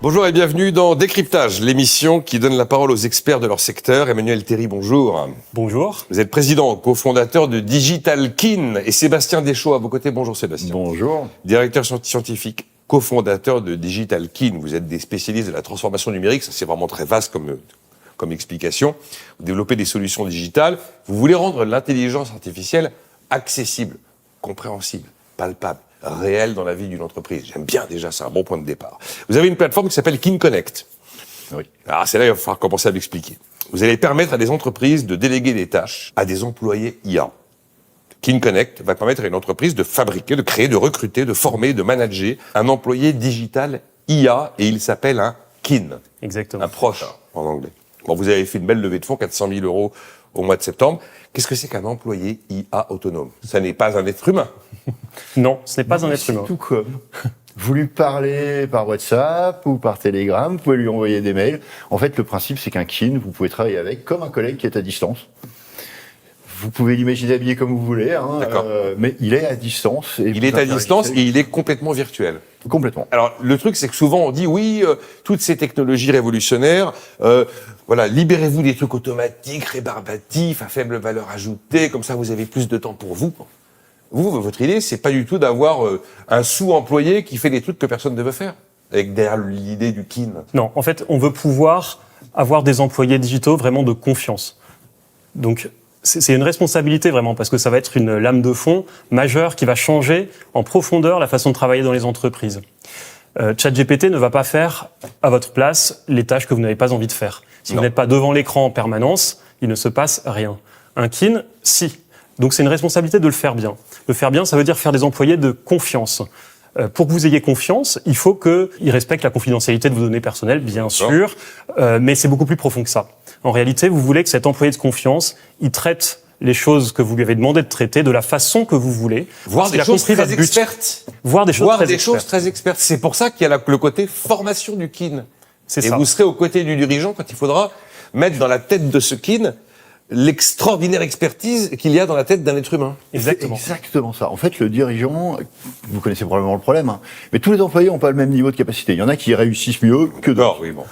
Bonjour et bienvenue dans Décryptage, l'émission qui donne la parole aux experts de leur secteur. Emmanuel Théry, bonjour. Bonjour. Vous êtes président, cofondateur de DigitalKin et Sébastien Deschaux à vos côtés. Bonjour Sébastien. Bonjour. Directeur scientifique, cofondateur de DigitalKin. Vous êtes des spécialistes de la transformation numérique, ça c'est vraiment très vaste comme explication. Vous développez des solutions digitales. Vous voulez rendre l'intelligence artificielle accessible, compréhensible, palpable, réel dans la vie d'une entreprise. J'aime bien déjà, c'est un bon point de départ. Vous avez une plateforme qui s'appelle KinConnect. Oui. Alors c'est là, il va falloir commencer à l'expliquer. Vous allez permettre à des entreprises de déléguer des tâches à des employés IA. KinConnect va permettre à une entreprise de fabriquer, de créer, de recruter, de former, de manager un employé digital IA et il s'appelle un KIN. Exactement. Un proche en anglais. Bon, vous avez fait une belle levée de fonds, 400 000 € au mois de septembre. Qu'est-ce que c'est qu'un employé IA autonome? Ça n'est pas un être humain. Non, ce n'est pas un être humain. C'est tout comme. Vous lui parlez par WhatsApp ou par Telegram, vous pouvez lui envoyer des mails. En fait, le principe, c'est qu'un kin, vous pouvez travailler avec comme un collègue qui est à distance. Vous pouvez l'imaginer habillé comme vous voulez, hein, mais il est à distance. Et Il est à distance et il est complètement virtuel. Complètement. Alors, le truc, c'est que souvent, on dit, oui, toutes ces technologies révolutionnaires, voilà, libérez-vous des trucs automatiques, rébarbatifs, à faible valeur ajoutée, comme ça, vous avez plus de temps pour vous. Vous, votre idée, c'est pas du tout d'avoir un sous-employé qui fait des trucs que personne ne veut faire, avec derrière l'idée du kin. Non, en fait, on veut pouvoir avoir des employés digitaux vraiment de confiance. Donc, c'est une responsabilité vraiment, parce que ça va être une lame de fond majeure qui va changer en profondeur la façon de travailler dans les entreprises. ChatGPT ne va pas faire à votre place les tâches que vous n'avez pas envie de faire. Si vous n'êtes pas devant l'écran en permanence, il ne se passe rien. Un kin, si. Donc c'est une responsabilité de le faire bien. Le faire bien, ça veut dire faire des employés de confiance. Pour que vous ayez confiance, il faut qu'ils respectent la confidentialité de vos données personnelles, bien sûr, mais c'est beaucoup plus profond que ça. En réalité, vous voulez que cet employé de confiance, il traite les choses que vous lui avez demandé de traiter de la façon que vous voulez. Voir des choses très expertes. Voir des choses très expertes. C'est pour ça qu'il y a le côté formation du kin. C'est et ça. Vous serez aux côtés du dirigeant quand il faudra mettre dans la tête de ce kin l'extraordinaire expertise qu'il y a dans la tête d'un être humain. Exactement. C'est exactement ça. En fait, le dirigeant, vous connaissez probablement le problème, hein, mais tous les employés n'ont pas le même niveau de capacité. Il y en a qui réussissent mieux que d'autres. Oui, bon.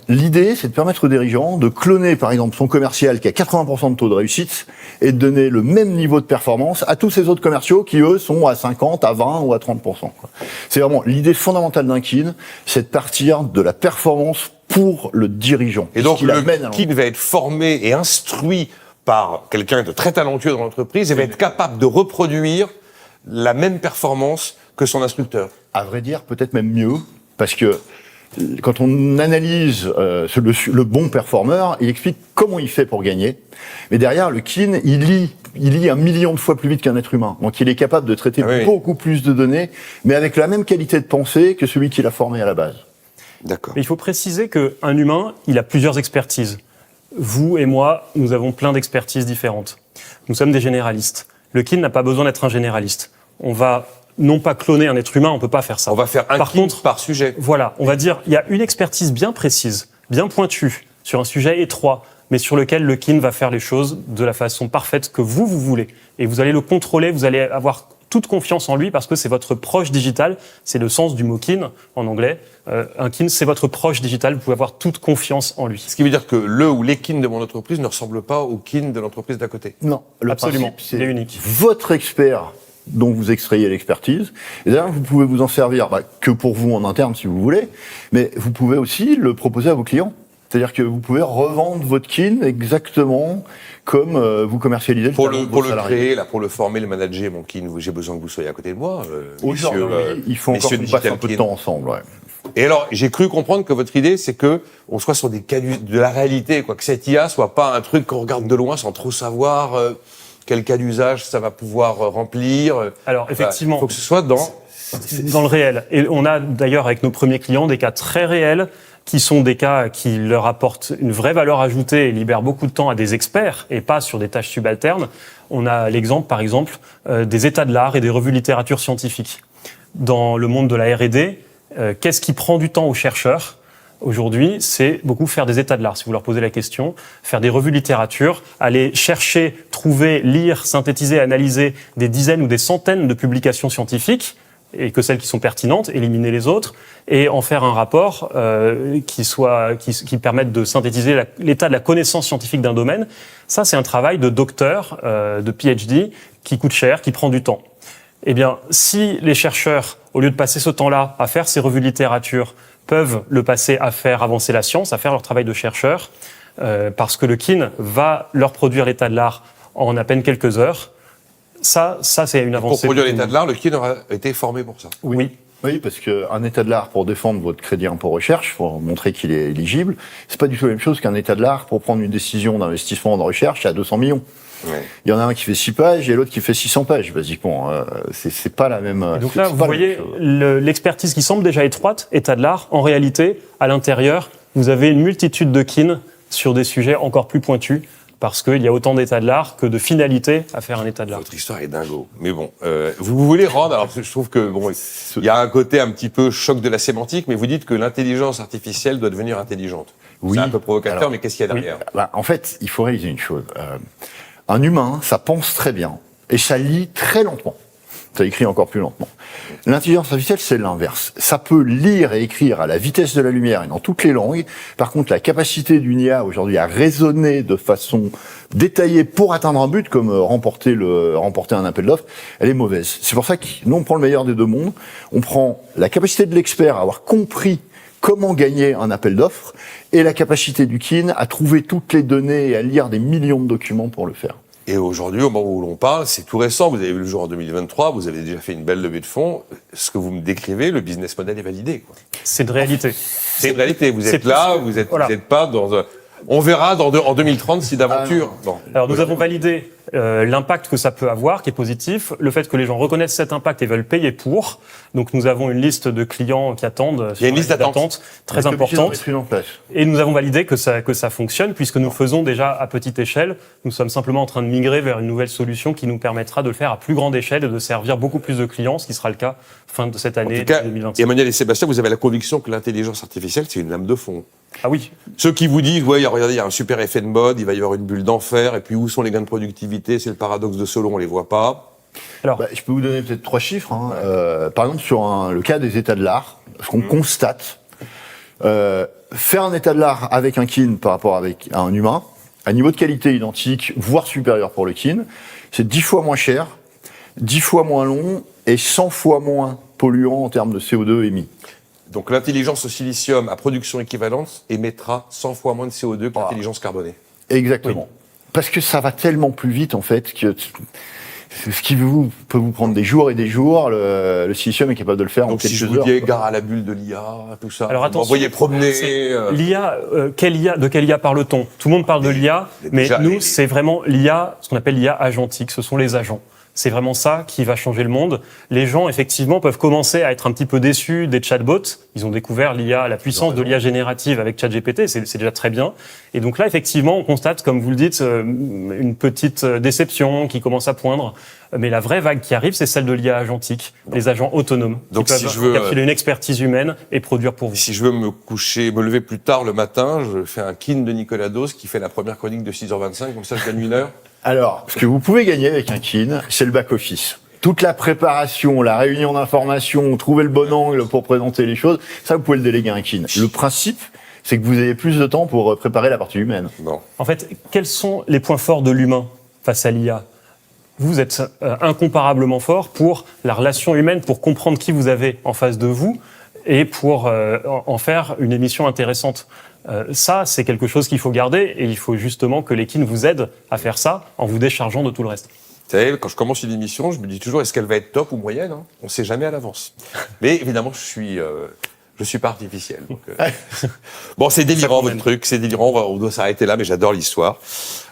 L'idée, c'est de permettre au dirigeant de cloner, par exemple, son commercial qui a 80% de taux de réussite et de donner le même niveau de performance à tous ces autres commerciaux qui, eux, sont à 50, à 20 ou à 30%. C'est vraiment l'idée fondamentale d'un kin, c'est de partir de la performance pour le dirigeant. Et donc, le kin va être formé et instruit par quelqu'un de très talentueux dans l'entreprise et va être capable de reproduire la même performance que son instructeur. À vrai dire, peut-être même mieux, parce que quand on analyse le bon performeur, il explique comment il fait pour gagner. Mais derrière, le kin, il lit 1 million de fois plus vite qu'un être humain. Donc il est capable de traiter beaucoup plus de données, mais avec la même qualité de pensée que celui qui l'a formé à la base. D'accord. Mais il faut préciser qu'un humain, il a plusieurs expertises. Vous et moi, nous avons plein d'expertises différentes. Nous sommes des généralistes. Le kin n'a pas besoin d'être un généraliste. On va non pas cloner un être humain, on peut pas faire ça. On va faire un kin par sujet. Voilà, on va dire, il y a une expertise bien précise, bien pointue, sur un sujet étroit, mais sur lequel le kin va faire les choses de la façon parfaite que vous voulez. Et vous allez le contrôler, vous allez avoir toute confiance en lui parce que c'est votre proche digital, c'est le sens du mot kin en anglais. Un kin, c'est votre proche digital, vous pouvez avoir toute confiance en lui. Ce qui veut dire que le ou les kins de mon entreprise ne ressemblent pas aux kins de l'entreprise d'à côté. Non, absolument, c'est il est unique. Votre expert dont vous extrayez l'expertise. Et d'ailleurs, vous pouvez vous en servir que pour vous en interne si vous voulez, mais vous pouvez aussi le proposer à vos clients. C'est-à-dire que vous pouvez revendre votre kin exactement comme vous commercialisez pour le créer, là, pour le former, le manager, mon kin, j'ai besoin que vous soyez à côté de moi. Aujourd'hui, il faut encore qu'on passe un peu de temps ensemble. Ouais. Et alors, j'ai cru comprendre que votre idée, c'est que on soit sur des cas de la réalité, quoi, que cette IA soit pas un truc qu'on regarde de loin sans trop savoir quel cas d'usage ça va pouvoir remplir. Alors, effectivement, il faut que ce soit dans le réel. Et on a d'ailleurs avec nos premiers clients des cas très réels qui sont des cas qui leur apportent une vraie valeur ajoutée et libèrent beaucoup de temps à des experts et pas sur des tâches subalternes. On a l'exemple, par exemple, des états de l'art et des revues littérature scientifique. Dans le monde de la R&D, qu'est-ce qui prend du temps aux chercheurs ? Aujourd'hui, c'est beaucoup faire des états de l'art, si vous leur posez la question, faire des revues littérature, aller chercher, trouver, lire, synthétiser, analyser des dizaines ou des centaines de publications scientifiques et que celles qui sont pertinentes, éliminer les autres, et en faire un rapport qui permette de synthétiser l'état de la connaissance scientifique d'un domaine. Ça, c'est un travail de docteur, de PhD, qui coûte cher, qui prend du temps. Eh bien, si les chercheurs, au lieu de passer ce temps-là à faire ces revues de littérature, peuvent le passer à faire avancer la science, à faire leur travail de chercheur, parce que le kin va leur produire l'état de l'art en à peine quelques heures, ça c'est une avancée. Pour produire l'état de l'art, le kin aura été formé pour ça. Oui. Oui, parce qu'un état de l'art pour défendre votre crédit impôt recherche, pour montrer qu'il est éligible, c'est pas du tout la même chose qu'un état de l'art pour prendre une décision d'investissement en recherche à 200 millions. Ouais. Il y en a un qui fait 6 pages et l'autre qui fait 600 pages, basiquement. C'est pas la même. Et donc là, vous voyez l'expertise qui semble déjà étroite, état de l'art. En réalité, à l'intérieur, vous avez une multitude de kin sur des sujets encore plus pointus, parce qu'il y a autant d'états de l'art que de finalités à faire un état de l'art. Votre histoire est dingo. Mais bon, vous voulez rendre, alors je trouve que bon, il y a un côté un petit peu choc de la sémantique, mais vous dites que l'intelligence artificielle doit devenir intelligente. Oui. C'est un peu provocateur, Alors, mais qu'est-ce qu'il y a derrière? Bah, en fait, il faut réaliser une chose. Un humain, ça pense très bien et ça lit très lentement. Ça écrit encore plus lentement. L'intelligence artificielle, c'est l'inverse. Ça peut lire et écrire à la vitesse de la lumière et dans toutes les langues. Par contre, la capacité d'une IA aujourd'hui à raisonner de façon détaillée pour atteindre un but, comme remporter un appel d'offres, elle est mauvaise. C'est pour ça que nous, on prend le meilleur des deux mondes. On prend la capacité de l'expert à avoir compris comment gagner un appel d'offres et la capacité du kin à trouver toutes les données et à lire des millions de documents pour le faire. Et aujourd'hui, au moment où l'on parle, c'est tout récent, vous avez vu le jour en 2023, vous avez déjà fait une belle levée de fonds. Ce que vous me décrivez, le business model est validé, quoi. C'est une réalité. C'est une réalité. Vous êtes là, vous êtes pas dans un... On verra en 2030 si d'aventure... Ah, bon. Alors nous avons validé l'impact que ça peut avoir, qui est positif, le fait que les gens reconnaissent cet impact et veulent payer pour. Donc nous avons une liste de clients qui attendent. Il y a une liste d'attente très importante. Et nous avons validé que ça fonctionne, puisque nous faisons déjà à petite échelle. Nous sommes simplement en train de migrer vers une nouvelle solution qui nous permettra de le faire à plus grande échelle et de servir beaucoup plus de clients, ce qui sera le cas fin de cette année En tout cas, 2025. Emmanuel et Sébastien, vous avez la conviction que l'intelligence artificielle, c'est une lame de fond. Ah oui. Ceux qui vous disent, ouais, regardez, il y a un super effet de mode, il va y avoir une bulle d'enfer, et puis où sont les gains de productivité? C'est le paradoxe de Solon, on les voit pas. Alors, je peux vous donner peut-être 3 chiffres. Par exemple, sur le cas des états de l'art, ce qu'on constate, faire un état de l'art avec un kin par rapport à un humain, à niveau de qualité identique, voire supérieur pour le kin, c'est 10 fois moins cher, 10 fois moins long et 100 fois moins polluant en termes de CO2 émis. Donc l'intelligence au silicium à production équivalente émettra 100 fois moins de CO2 que l'intelligence carbonée. Exactement. Oui. Parce que ça va tellement plus vite, en fait, que ce qui peut vous prendre des jours et des jours, le silicium est capable de le faire en quelques heures. Donc si je vous dis gare à la bulle de l'IA, tout ça, alors attention, vous voyez promener... L'IA, de quelle IA parle-t-on? Tout le monde parle de l'IA, mais nous, c'est vraiment l'IA, ce qu'on appelle l'IA agentique, ce sont les agents. C'est vraiment ça qui va changer le monde. Les gens, effectivement, peuvent commencer à être un petit peu déçus des chatbots. Ils ont découvert l'IA, la puissance de l'IA générative avec ChatGPT, c'est déjà très bien. Et donc là, effectivement, on constate, comme vous le dites, une petite déception qui commence à poindre. Mais la vraie vague qui arrive, c'est celle de l'IA agentique, les agents autonomes, donc qui peuvent capturer une expertise humaine et produire pour vous. Si je veux me lever plus tard le matin, je fais un kin de Nicolas Dos qui fait la première chronique de 6h25, comme ça je gagne 1 heure. Alors, ce que vous pouvez gagner avec un kin, c'est le back-office. Toute la préparation, la réunion d'informations, trouver le bon angle pour présenter les choses, ça, vous pouvez le déléguer à un kin. Le principe, c'est que vous ayez plus de temps pour préparer la partie humaine. Bon. En fait, quels sont les points forts de l'humain face à l'IA ? Vous êtes incomparablement fort pour la relation humaine, pour comprendre qui vous avez en face de vous et pour en faire une émission intéressante. Ça, c'est quelque chose qu'il faut garder et il faut justement que les kins vous aident à faire ça en vous déchargeant de tout le reste. Vous savez, quand je commence une émission, je me dis toujours, est-ce qu'elle va être top ou moyenne, hein? On ne sait jamais à l'avance. Mais évidemment, je suis pas artificiel. Donc, bon, c'est délirant votre truc, c'est délirant, on doit s'arrêter là, mais j'adore l'histoire.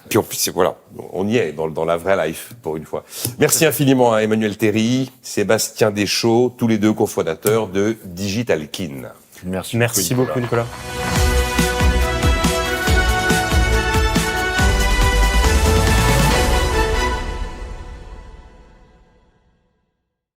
Puis en plus, voilà, on y est dans la vraie life pour une fois. Merci infiniment à Emmanuel Théry, Sébastien Deschaux, tous les deux cofondateurs de Digital Kin. Merci beaucoup, Nicolas.